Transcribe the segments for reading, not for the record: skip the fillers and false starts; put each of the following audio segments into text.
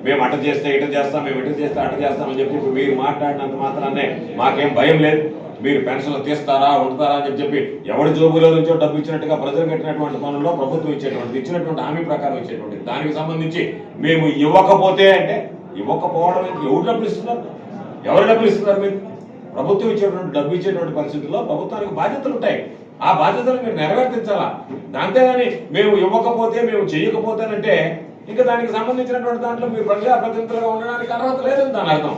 మేము అటు చేస్తే ఇటు చేస్తాం, మేము ఇటు చేస్తే అటు చేస్తామని చెప్పి మీరు మాట్లాడినంత మాత్రాన్నే మాకేం భయం లేదు. మీరు పెన్షన్లు తీస్తారా ఉంటారా అని చెప్పి ఎవరి జోబులో నుంచో డబ్బు ఇచ్చినట్టుగా ప్రజలు కట్టినటువంటి పనుల్లో ప్రభుత్వం ఇచ్చినటువంటి హామీ ప్రకారం ఇచ్చేటువంటి దానికి సంబంధించి మేము ఇవ్వకపోతే అంటే ఇవ్వకపోవడం ఎవరు డబ్బులు ఇస్తున్నారు? ఎవరు డబ్బులు ఇస్తున్నారు? మీరు ప్రభుత్వం ఇచ్చేటువంటి డబ్బు ఇచ్చేటువంటి పరిస్థితుల్లో ప్రభుత్వానికి బాధ్యతలు ఉంటాయి. ఆ బాధ్యతలు మీరు నెరవేర్తించాలా. అంతేగాని మేము ఇవ్వకపోతే మేము చేయకపోతేనంటే ఇంకా దానికి సంబంధించినటువంటి దాంట్లో మీరు ప్రజాప్రతినిధులుగా ఉండడానికి అర్హత లేదని దాని అర్థం.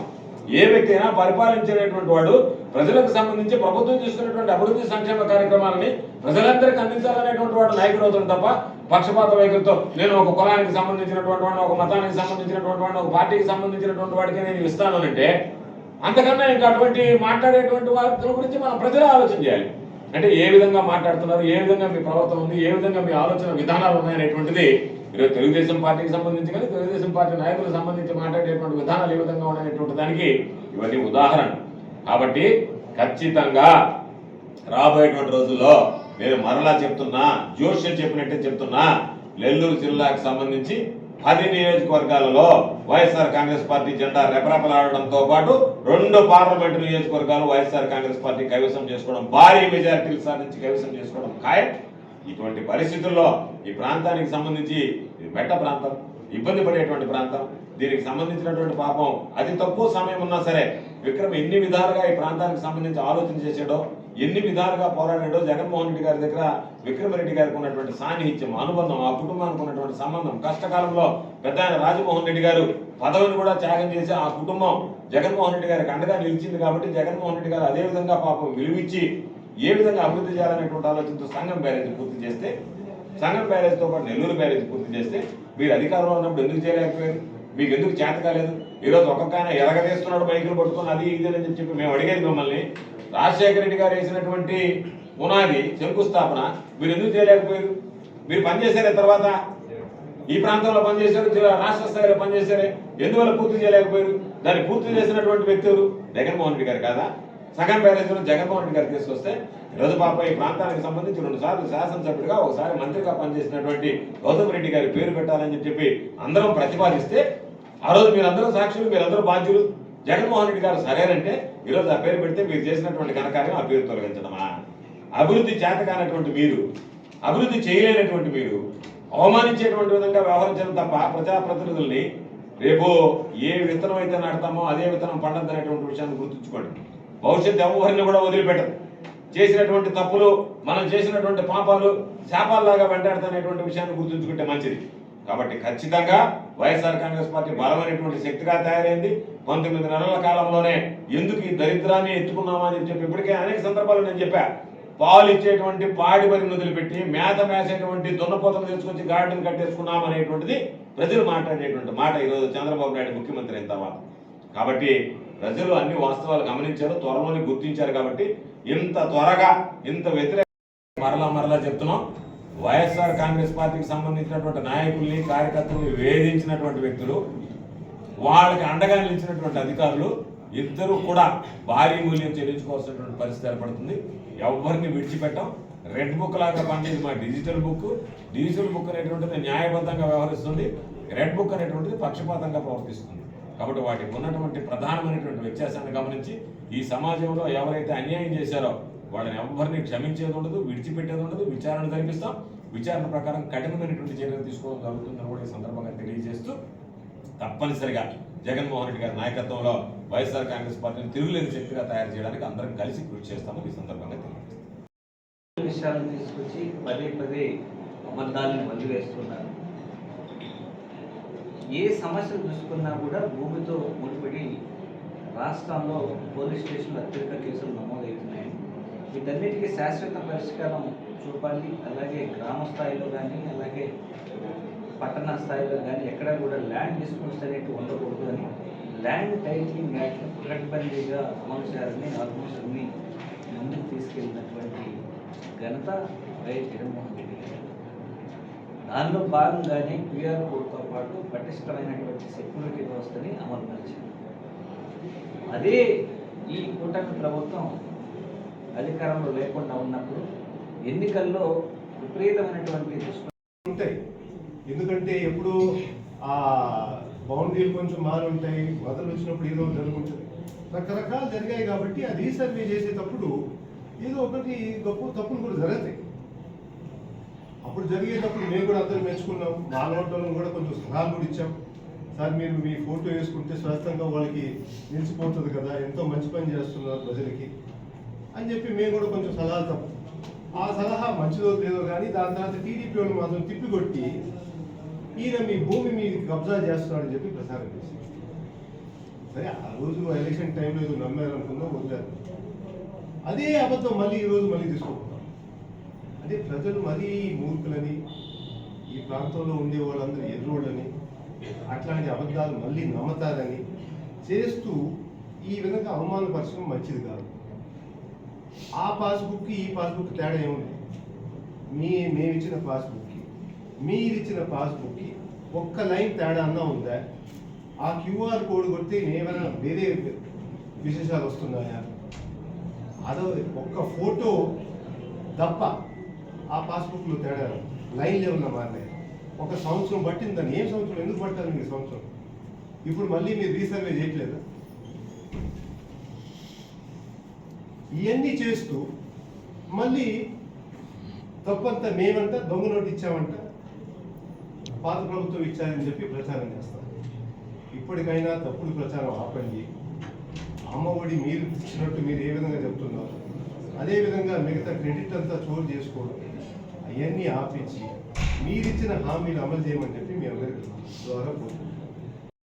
ఏ వ్యక్తి అయినా పరిపాలించేటువంటి వాడు ప్రజలకు సంబంధించి ప్రభుత్వం తీసుకున్నటువంటి అభివృద్ధి సంక్షేమ కార్యక్రమాలని ప్రజలందరికీ అందించాలనేటువంటి వాడు నాయకుడు అవుతాడు తప్ప పక్షపాత వైఖరితో నేను ఒక కులానికి సంబంధించినటువంటి వాడిని, ఒక మతానికి సంబంధించినటువంటి వాడిని, ఒక పార్టీకి సంబంధించినటువంటి వాడికి నేను ఇస్తాను అంటే అంతకన్నా ఇంకా అటువంటి మాట్లాడేటువంటి వాటి గురించి మనం ప్రజలు ఆలోచన చేయాలి. అంటే ఏ విధంగా మాట్లాడుతున్నారు, ఏ విధంగా మీ ప్రవర్తన ఉంది, ఏ విధంగా మీ ఆలోచన విధానాలు ఉన్నాయనేటువంటిది ఈరోజు తెలుగుదేశం పార్టీకి సంబంధించి కానీ తెలుగుదేశం పార్టీ నాయకులకు సంబంధించి మాట్లాడేటువంటి విధానాలు ఏ విధంగా ఉన్నాయనేటువంటి దానికి ఇవన్నీ ఉదాహరణ. కాబట్టి ఖచ్చితంగా రాబోయేటువంటి రోజుల్లో నేను మరలా చెప్తున్నా, జోష్యం చెప్పినట్టే చెప్తున్నా, నెల్లూరు జిల్లాకు సంబంధించి 10 నియోజకవర్గాలలో వైఎస్ఆర్ కాంగ్రెస్ పార్టీ జెండా రెపరెపలాడడంతో పాటు 2 పార్లమెంటు నియోజకవర్గాలు వైఎస్ఆర్ కాంగ్రెస్ పార్టీ కైవసం చేసుకోవడం, భారీ మెజారిటీలు సాధించి కైవసం చేసుకోవడం ఖాయం. ఇటువంటి పరిస్థితుల్లో ఈ ప్రాంతానికి సంబంధించి మెట్ట ప్రాంతం, ఇబ్బంది పడేటువంటి ప్రాంతం, దీనికి సంబంధించినటువంటి పాపం అతి తక్కువ సమయం ఉన్నా సరే విక్రమ్ ఎన్ని విధాలుగా ఈ ప్రాంతానికి సంబంధించి ఆలోచన చేసాడో, ఎన్ని విధాలుగా పోరాడాడో, జగన్మోహన్ రెడ్డి గారి దగ్గర విక్రమరెడ్డి గారికి ఉన్నటువంటి సాన్నిహిత్యం, అనుబంధం, ఆ కుటుంబానికి ఉన్నటువంటి సంబంధం, కష్టకాలంలో పెద్ద ఆయన రాజమోహన్ రెడ్డి గారు పదవిని కూడా త్యాగం చేసి ఆ కుటుంబం జగన్మోహన్ రెడ్డి గారికి అండగా నిలిచింది. కాబట్టి జగన్మోహన్ రెడ్డి గారు అదే విధంగా పాపం విలువిచ్చి ఏ విధంగా అభివృద్ధి చేయాలనేటువంటి ఆలోచనతో సంగం బ్యారేజ్ పూర్తి చేస్తే, సంగం బ్యారేజ్తో పాటు నెల్లూరు బ్యారేజ్ పూర్తి చేస్తే మీరు అధికారంలో ఉన్నప్పుడు ఎందుకు చేయలేకపోయారు? మీకు ఎందుకు చేత కాలేదు? ఈరోజు ఒక్కొక్క ఆయన ఎలగదీస్తున్నాడు మైకులు పట్టుకుని అది ఇది అని చెప్పి మేము అడిగేది మిమ్మల్ని. రాజశేఖర రెడ్డి గారు వేసినటువంటి పునాది శంకుస్థాపన మీరు ఎందుకు చేయలేకపోయారు? మీరు పనిచేశారే, తర్వాత ఈ ప్రాంతంలో పనిచేశారు, రాష్ట్ర స్థాయిలో పనిచేశారే, ఎందువల్ల పూర్తి చేయలేకపోయారు? దాన్ని పూర్తి చేసినటువంటి వ్యక్తులు జగన్మోహన్ రెడ్డి గారు కాదా? సగం బ్యారేజ్లో జగన్మోహన్ రెడ్డి గారు తీసుకొస్తే ఈరోజు పాప ఈ ప్రాంతానికి సంబంధించి 2 సార్లు శాసనసభ్యుడిగా, ఒకసారి మంత్రిగా పనిచేసినటువంటి గౌతమ్ రెడ్డి గారి పేరు పెట్టాలని చెప్పి అందరం ప్రతిపాదిస్తే ఆ రోజు మీరందరూ సాక్షులు, మీరందరూ బాధ్యులు. జగన్మోహన్ రెడ్డి గారు సరేనంటే ఈరోజు ఆ పేరు పెడితే మీరు చేసినటువంటి ఘనకార్యం ఆ పేరు తొలగించడమా? అభివృద్ధి చేత కానటువంటి మీరు, అభివృద్ధి చేయలేనటువంటి మీరు అవమానించేటువంటి విధంగా వ్యవహరించడం తప్ప ప్రజాప్రతినిధుల్ని రేపు ఏ విత్తనం అయితే నాటుతామో అదే విత్తనం పండద్దనేటువంటి విషయాన్ని గుర్తుంచుకోండి. భవిష్యత్తు ఎవరిని కూడా వదిలిపెట్టదు. చేసినటువంటి తప్పులు, మనం చేసినటువంటి పాపాలు శాపాల్లాగా వెంటాడుతున్నటువంటి విషయాన్ని గుర్తుంచుకుంటే మంచిది. కాబట్టి ఖచ్చితంగా వైఎస్ఆర్ కాంగ్రెస్ పార్టీ బలమైనటువంటి శక్తిగా తయారైంది. 19 నెలల కాలంలోనే ఎందుకు ఈ దరిద్రాన్ని ఎత్తుకున్నామని చెప్పి ఇప్పటికే అనేక సందర్భాలు నేను చెప్పా. పాలు ఇచ్చేటువంటి పాడి బరిని వదిలిపెట్టి మేత మేసేటువంటి దున్నపోతను తీసుకొచ్చి గార్డెన్ కట్టేసుకున్నాం అనేటువంటిది ప్రజలు మాట్లాడేటువంటి మాట ఈరోజు చంద్రబాబు నాయుడు ముఖ్యమంత్రి అయిన తర్వాత. కాబట్టి ప్రజలు అన్ని వాస్తవాలు గమనించారు, త్వరలోనే గుర్తించారు. కాబట్టి ఇంత త్వరగా ఇంత వ్యతిరేక మరలా చెప్తున్నాం, వైఎస్ఆర్ కాంగ్రెస్ పార్టీకి సంబంధించినటువంటి నాయకుల్ని, కార్యకర్తల్ని వేధించినటువంటి వ్యక్తులు, వాళ్ళకి అండగా నిలిచినటువంటి అధికారులు ఇద్దరు కూడా భారీ మూల్యం చెల్లించుకోవాల్సినటువంటి పరిస్థితి ఏర్పడుతుంది. ఎవరిని విడిచిపెట్టాం. రెడ్ బుక్ లాగా పండేది మా డిజిటల్ బుక్ అనేటువంటిది న్యాయబద్ధంగా వ్యవహరిస్తుంది, రెడ్ బుక్ అనేటువంటిది పక్షపాతంగా ప్రవర్తిస్తుంది. కాబట్టి వాటికి ఉన్నటువంటి ప్రధానమైనటువంటి వ్యత్యాసాన్ని గమనించి ఈ సమాజంలో ఎవరైతే అన్యాయం చేశారో వాళ్ళని ఎవరిని క్షమించేది ఉండదు, విడిచిపెట్టేది ఉండదు. విచారణ జరిపిస్తాం, విచారణ ప్రకారం కఠినమైనటువంటి చర్యలు తీసుకోవడం జరుగుతుందని కూడా ఈ సందర్భంగా తెలియజేస్తూ తప్పనిసరిగా జగన్మోహన్ రెడ్డి గారి నాయకత్వంలో వైఎస్ఆర్ కాంగ్రెస్ పార్టీని తిరుగులేని శక్తిగా తయారు చేయడానికి అందరం కలిసి కృషి చేస్తామని ఈ సందర్భంగా తెలియజేస్తాం. విషయాలను తీసుకొచ్చి పదే అబద్ధాలను వదిలివేస్తున్నారు. ఏ సమస్యలు చూసుకున్నా కూడా భూమితో ముడిపడి రాష్ట్రంలో పోలీస్ స్టేషన్లో అత్యధిక కేసులు నమోదవుతున్నాయి. వీటన్నిటికీ శాశ్వత పరిష్కారం చూపాలి. అలాగే గ్రామ స్థాయిలో కానీ, అలాగే పట్టణ స్థాయిలో కానీ ఎక్కడ కూడా ల్యాండ్ డిస్ప్యూట్స్ అనేవి ఉండకూడదు అని ల్యాండ్ టైటిలింగ్ యాక్ట్ను పకడ్బందీగా అమలు చేయాలని ఆల్మోస్ట్ అన్ని ముందుకు తీసుకెళ్ళినటువంటి ఘనత వైఎస్ జగన్మోహన్ రెడ్డి గారు. దానిలో భాగంగానే క్యూఆర్ కోడ్తో పాటు పటిష్టమైనటువంటి సెక్యూరిటీ వ్యవస్థని అమలు పరిచింది. అదే ఈ కూటమి ప్రభుత్వం అధికారంలో లేకుండా ఉన్నప్పుడు ఎన్నికల్లో విపరీతమైనటువంటి ఉంటాయి. ఎందుకంటే ఎప్పుడు బౌండరీలు కొంచెం మారి ఉంటాయి, వదలు వచ్చినప్పుడు ఏదో జరుగుతుంది, రకరకాలు జరిగాయి. కాబట్టి ఆ రీసర్వే చేసేటప్పుడు ఏదో ఒకటి గొప్ప తప్పులు కూడా జరుగుతాయి. అప్పుడు జరిగేటప్పుడు మేము కూడా అందరూ మెచ్చుకున్నాం, మా నోట్లను కూడా కొంచెం సలహాలు కూడా ఇచ్చాం. సార్ మీరు మీ ఫోటో వేసుకుంటే స్వస్థంగా వాళ్ళకి నిలిచిపోతుంది కదా, ఎంతో మంచి పని చేస్తున్నారు ప్రజలకి అని చెప్పి మేము కూడా కొంచెం సలహాలు తప్పు. ఆ సలహా మంచిదో లేదో కానీ దాని తర్వాత టీడీపీ వాళ్ళు మాత్రం తిప్పికొట్టి ఈయన మీ భూమి మీద కబ్జా చేస్తున్నాడని చెప్పి ప్రచారం చేశారు. సరే ఆ రోజు ఎలక్షన్ టైంలో ఏదో నమ్మారనుకుందాం, వదిలేదు. అదే అబద్ధం మళ్ళీ ఈరోజు మళ్ళీ తీసుకుంటున్నాం. అదే ప్రజలు మరీ మూర్ఖులని, ఈ ప్రాంతంలో ఉండే వాళ్ళందరూ ఎదురోళ్ళని, అట్లాంటి అబద్ధాలు మళ్ళీ నమ్మతారని చేస్తూ ఈ విధంగా అవమానపరచడం మంచిది కాదు. ఆ పాస్బుక్కి ఈ పాస్బుక్ తేడా ఏముంది? మేమిచ్చిన పాస్బుక్కి మీరిచ్చిన పాస్బుక్కి ఒక్క లైన్ తేడా అన్నా ఉందా? ఆ క్యూఆర్ కోడ్ కొడితే ఏమైనా వేరే విశేషాలు వస్తున్నాయా? అదో ఒక్క ఫోటో తప్ప ఆ పాస్బుక్లో తేడా లైన్ లెవెల్లో మారినాయి. ఒక సంవత్సరం పట్టిందని. ఏం సంవత్సరం? ఎందుకు పట్టాలి మీకు సంవత్సరం? ఇప్పుడు మళ్ళీ మీరు రీసర్వే చేయట్లేదా? ఇవన్నీ చేస్తూ మళ్ళీ తప్పంతా మేమంట దొంగ నోటు ఇచ్చామంట, పాత ప్రభుత్వం ఇచ్చారని చెప్పి ప్రచారం చేస్తారు. ఇప్పటికైనా తప్పుడు ప్రచారం ఆపండి. అమ్మఒడి మీరు ఇచ్చినట్టు మీరు ఏ విధంగా చెప్తున్నారు, అదేవిధంగా మిగతా క్రెడిట్ అంతా చోరు చేసుకోవడం అవన్నీ ఆపించి మీరిచ్చిన హామీలు అమలు చేయమని చెప్పి మీ అందరికీ ద్వారా